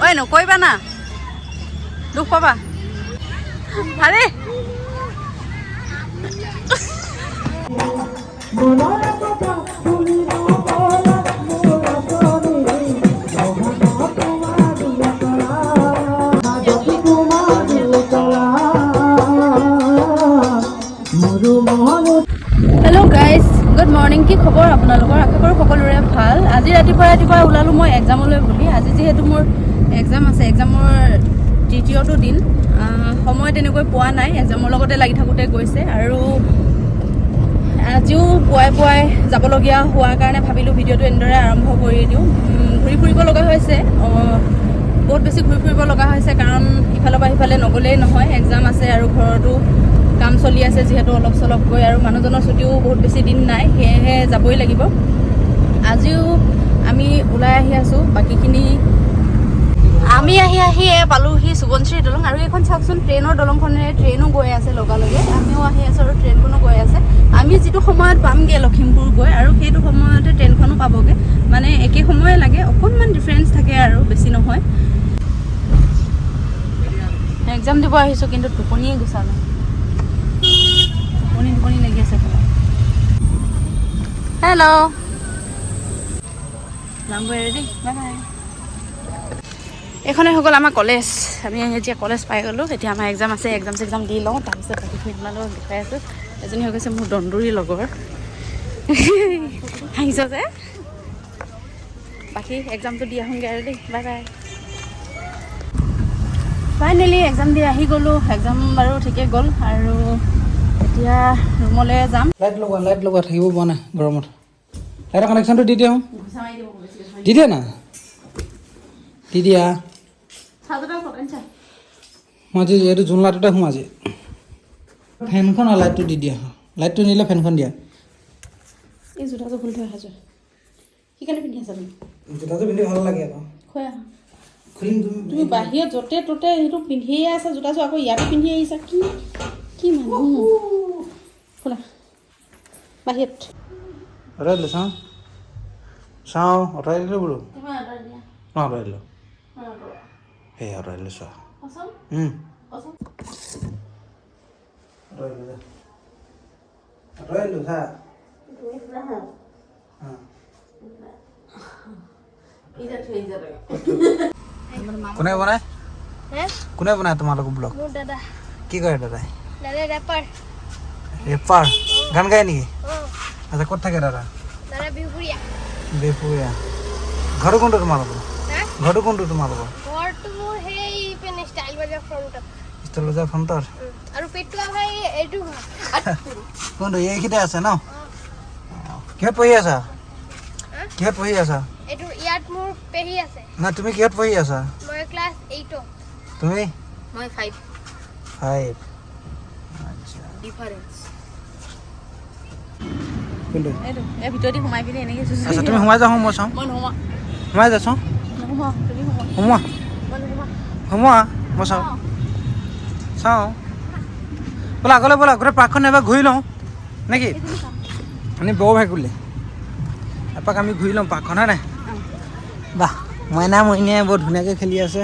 ঐ নকৰিবা না দুখ পাবা আৰে হেল্ল' গাইজ গুড মৰ্ণিং কি খবৰ আপোনালোকৰ আশা কৰোঁ সকলোৰে ভাল আজি ৰাতিপুৱা ওলালোঁ মই এক্সামলৈ বুলি আজি যিহেতু মোৰ এক্সাম আছে এক্সামৰ তৃতীয়টো দিন সময় তেনেকৈ পোৱা নাই এক্সামৰ লগতে লাগি থাকোঁতে গৈছে আৰু আজিও পুৱাই যাবলগীয়া হোৱাৰ কাৰণে ভাবিলোঁ ভিডিঅ'টো এনেদৰে আৰম্ভ কৰি দিওঁ ঘূৰি ফুৰিব লগা হৈছে বহুত বেছি ঘূৰি ফুৰিব লগা হৈছে কাৰণ ইফালৰ পৰা সিফালে নগ'লেই নহয় এক্সাম আছে আৰু ঘৰতো কাম চলি আছে যিহেতু অলপ চলপকৈ আৰু মানুহজনৰ ছুটিও বহুত বেছি দিন নাই সেয়েহে যাবই লাগিব আজিও আমি ওলাই আহি আছোঁ বাকীখিনি আমি আহি পালোহি সোৱণশিৰি দলং আৰু এইখন চাওকচোন ট্ৰেইনৰ দলংখনেৰে ট্ৰেইনো গৈ আছে লগালগে আমিও আহি আছোঁ আৰু ট্ৰেইনখনো গৈ আছে আমি যিটো সময়ত পামগৈ লখিমপুৰ গৈ আৰু সেইটো সময়তে ট্ৰেইনখনো পাবগৈ মানে একে সময়ে লাগে অকণমান ডিফাৰেঞ্চ থাকে আৰু বেছি নহয় এক্সাম দিব আহিছোঁ কিন্তু টোপনিয়ে গুচা নাই টোপনি লাগি আছে হেল্ল' যামগৈ ৰেডি বাই বাই এইখনে হৈ গ'ল আমাৰ কলেজ আমি এতিয়া কলেজ পাই গ'লোঁ এতিয়া আমাৰ এক্সাম আছে এক্সাম দি লওঁ তাৰপিছত বাকীখিনি আপোনালোকক দেখাই আছোঁ এজনী হৈ গৈছে মোৰ দন্দুৰী লগৰ হাঁহিছ যে বাকী এক্সামটো দি আহোঁগৈ আৰু দেই বাই বাই ফাইনেলি এক্সাম দি আহি গ'লোঁ এক্সাম বাৰু ঠিকেই গ'ল আৰু এতিয়া ৰুমলৈ যাম লাইট লগোৱা থাকিব পৰা নাই গৰমত লাইটৰ কানেকশ্যনটো দি দিওঁ দি দিয়া না দি দিয়া মই আজি এইটো জোন লাইটতে সোমাওঁ আজি ফেনখন আৰু লাইটটো দি দিয়া লাইটটো নিলে ফেনখন দিয়া এই জোতাটো খুলি থৈ আহাছোঁ সেইকাৰণে পিন্ধি আছা তুমি জোতাটো পিন্ধি ভাল লাগে আকৌ খুৱাই আহা খুলিম তুমি বাহিৰত য'তে ত'তে সেইটো পিন্ধিয়ে আছা জোতাযোৰ আকৌ ইয়াতো পিন্ধি আহিছা কি মানুহ খোলা বাহিৰত আঁতৰাই দিলোঁ চাওঁ আঁতৰাই দিলোঁ বোলো অঁ আঁতৰাই দিলোঁ সেই আঁতৰাই দিলোঁ চোৱা আঁতৰাই দিলোঁ চা কোনে বনায় তোমালোকৰ ব্লগ কি কৰে দাদাই ৰেপাৰ গান গায় নেকি আচ্ছা ক'ত থাকে দাদা বিহপুৰীয়া ঘৰটো কোনটো তোমালোকৰ ষ্টাইল বজাৰ ফ্ৰণ্টৰ কোনটো এইখিনিতে আছে ন কিহত পঢ়ি আছা না তুমি কিহত পঢ়ি আছা তুমি 5 আচ্ছা কোনটো এই ভিতৰতে সোমাই পিনে এনেকৈ আচ্ছা তুমি সোমাই যাওঁ মই চাওঁ সোমাই যা চাওঁ সোমোৱা মই চাওঁ ব'লা আগলৈ ব'লা গোটেই পাৰ্কখন এবাৰ ঘূৰি লওঁ নেকি আমি বৰ ভাই কৰিলে এপাক আমি ঘূৰি লওঁ পাৰ্কখন হয় নাই বাহ মইনাই বৰ ধুনীয়াকৈ খেলি আছে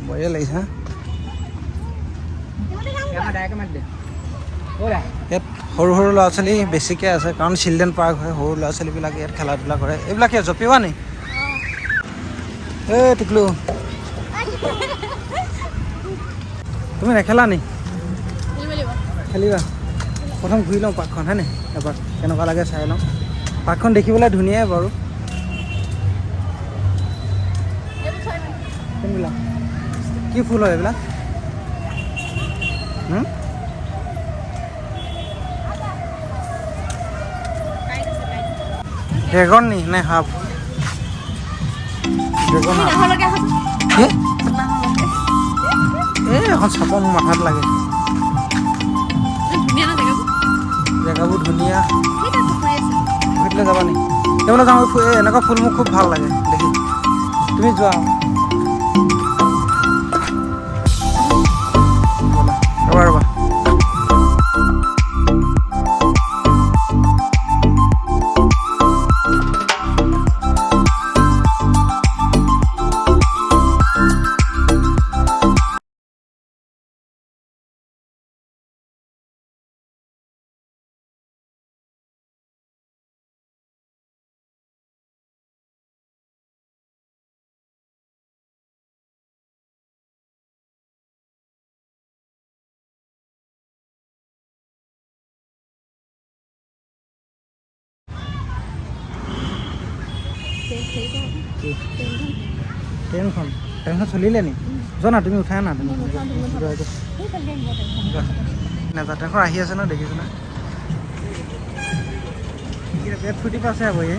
বঢ়িয়া লাগিছে হা ইয়াত সৰু ল'ৰা ছোৱালী বেছিকৈ আছে কাৰণ চিলড্ৰেন পাৰ্ক হয় সৰু ল'ৰা ছোৱালীবিলাকে ইয়াত খেলা ধূলা কৰে এইবিলাক কি জপিওৱা নি এই টিকলু তুমি নেখেলা নি খেলিবা প্ৰথম ঘূৰি লওঁ পাৰ্কখন হয়নে এবাৰ কেনেকুৱা লাগে চাই লওঁ পাৰ্কখন দেখিবলৈ ধুনীয়াই বাৰু কোনবিলাক কি ফুল হয় এইবিলাক ড্ৰেগন নি নে হাফ ড্ৰেগন এই এখন চাপ মোৰ মাথাত লাগে জেগাবোৰ ধুনীয়া ঘূৰিলে যাবা নি সেইবিলাক যাওঁ এনেকুৱা ফুল মোক খুব ভাল লাগে দেখি তুমি যোৱা ৰ'বা ট্ৰেইনখন চলিলে নি যোৱা না তুমি উঠাই না তুমি নাযাওঁ ট্ৰেইনখন আহি আছে ন দেখিছোঁ না পেট ফুটি পাছে আকৌ হে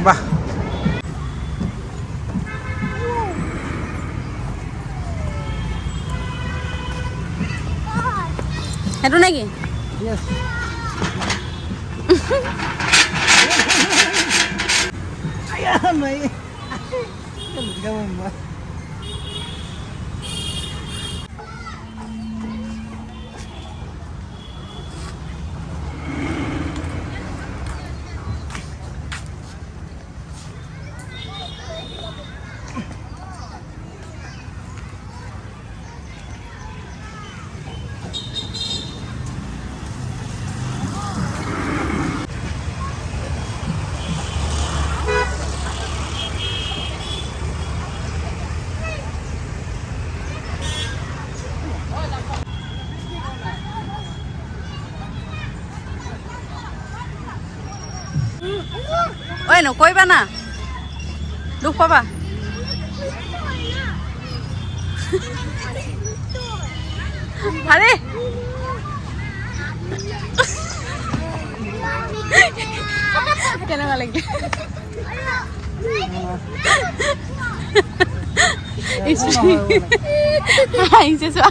বাহ সেইটো নেকি Yes. Ayan, may. Gawin mo. ঐ নকৰিবা না দুখ পাবা আৰে কেনেকুৱা লাগিলে আহিছে চোৱা